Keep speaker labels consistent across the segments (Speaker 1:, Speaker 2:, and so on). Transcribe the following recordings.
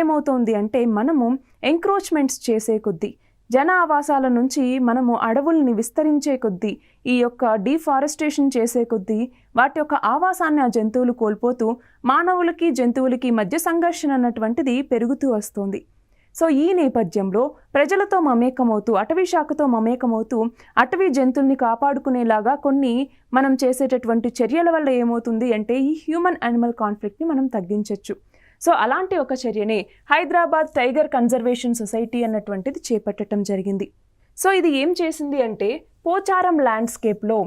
Speaker 1: ఏమవుతోంది అంటే మనము ఎంక్రోచ్మెంట్స్ చేసే కొద్దీ, జన ఆవాసాల నుంచి మనము అడవుల్ని విస్తరించే కొద్దీ, ఈ యొక్క డీఫారెస్టేషన్ చేసే కొద్దీ వాటి యొక్క ఆవాసాన్ని ఆ జంతువులు కోల్పోతూ మానవులకి జంతువులకి మధ్య సంఘర్షణ అన్నటువంటిది పెరుగుతూ వస్తుంది. సో ఈ నేపథ్యంలో ప్రజలతో మమేకమవుతూ, అటవీ శాఖతో మమేకమవుతూ అటవీ జంతువుల్ని కాపాడుకునేలాగా కొన్ని మనం చేసేటటువంటి చర్యల వల్ల ఏమవుతుంది అంటే ఈ హ్యూమన్ యానిమల్ కాన్ఫ్లిక్ట్ని మనం తగ్గించవచ్చు. సో అలాంటి ఒక చర్యనే హైదరాబాద్ టైగర్ కన్జర్వేషన్ సొసైటీ అన్నటువంటిది చేపట్టడం జరిగింది. సో ఇది ఏం చేసింది అంటే పోచారం ల్యాండ్స్కేప్లో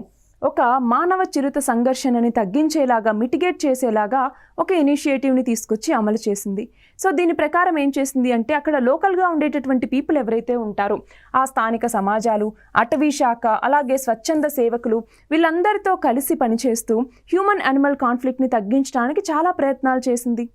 Speaker 1: ఒక మానవ చిరుత సంఘర్షణని తగ్గించేలాగా, మిటిగేట్ చేసేలాగా ఒక ఇనిషియేటివ్ని తీసుకొచ్చి అమలు చేసింది. సో దీని ప్రకారం ఏం చేసింది అంటే అక్కడ లోకల్గా ఉండేటటువంటి పీపుల్ ఎవరైతే ఉంటారో ఆ స్థానిక సమాజాలు, అటవీ శాఖ, అలాగే స్వచ్ఛంద సేవకులు వీళ్ళందరితో కలిసి పనిచేస్తూ హ్యూమన్ యానిమల్ కాన్ఫ్లిక్ట్ని తగ్గించడానికి చాలా ప్రయత్నాలు చేసింది.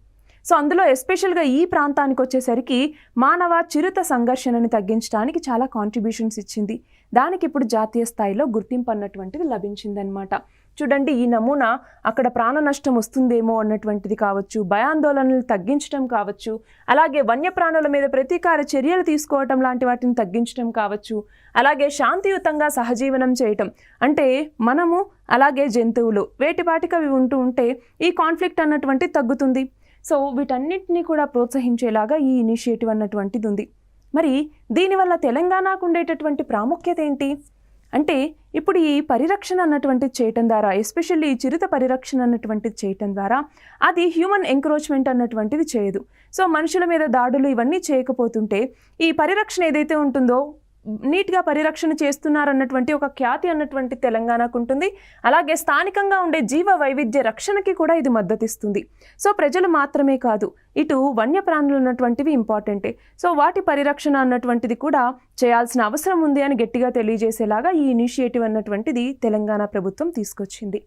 Speaker 1: సో అందులో ఎస్పెషల్గా ఈ ప్రాంతానికి వచ్చేసరికి మానవ చిరుత సంఘర్షణని తగ్గించడానికి చాలా కాంట్రిబ్యూషన్స్ ఇచ్చింది. దానికి ఇప్పుడు జాతీయ స్థాయిలో గుర్తింపు అన్నటువంటిది లభించిందనమాట. చూడండి, ఈ నమూనా అక్కడ ప్రాణ నష్టం వస్తుందేమో అన్నటువంటిది కావచ్చు, భయాందోళనలు తగ్గించడం కావచ్చు, అలాగే వన్యప్రాణుల మీద ప్రతీకార చర్యలు తీసుకోవటం లాంటి వాటిని తగ్గించడం కావచ్చు, అలాగే శాంతియుతంగా సహజీవనం చేయటం అంటే మనము అలాగే జంతువులు వేటిపాటికి అవి ఉంటే ఈ కాన్ఫ్లిక్ట్ అన్నటువంటిది తగ్గుతుంది. సో వీటన్నిటిని కూడా ప్రోత్సహించేలాగా ఈ ఇనిషియేటివ్ అన్నటువంటిది ఉంది. మరి దీనివల్ల తెలంగాణకు ఉండేటటువంటి ప్రాముఖ్యత ఏంటి అంటే ఇప్పుడు ఈ పరిరక్షణ అన్నటువంటిది చేయటం ద్వారా, ఎస్పెషల్లీ ఈ చిరుత పరిరక్షణ అన్నటువంటిది చేయటం ద్వారా అది హ్యూమన్ ఎంక్రోచ్మెంట్ అన్నటువంటిది చేయదు. సో మనుషుల మీద దాడులు ఇవన్నీ చేయకపోతుంటే ఈ పరిరక్షణ ఏదైతే ఉంటుందో నీట్గా పరిరక్షణ చేస్తున్నారన్నటువంటి ఒక ఖ్యాతి అన్నటువంటి తెలంగాణకు ఉంటుంది. అలాగే స్థానికంగా ఉండే జీవ వైవిధ్య రక్షణకి కూడా ఇది మద్దతిస్తుంది. సో ప్రజలు మాత్రమే కాదు, ఇటు వన్యప్రాణులు అన్నటువంటివి ఇంపార్టెంటే. సో వాటి పరిరక్షణ అన్నటువంటిది కూడా చేయాల్సిన అవసరం ఉంది అని గట్టిగా తెలియజేసేలాగా ఈ ఇనిషియేటివ్ అన్నటువంటిది తెలంగాణ ప్రభుత్వం తీసుకొచ్చింది.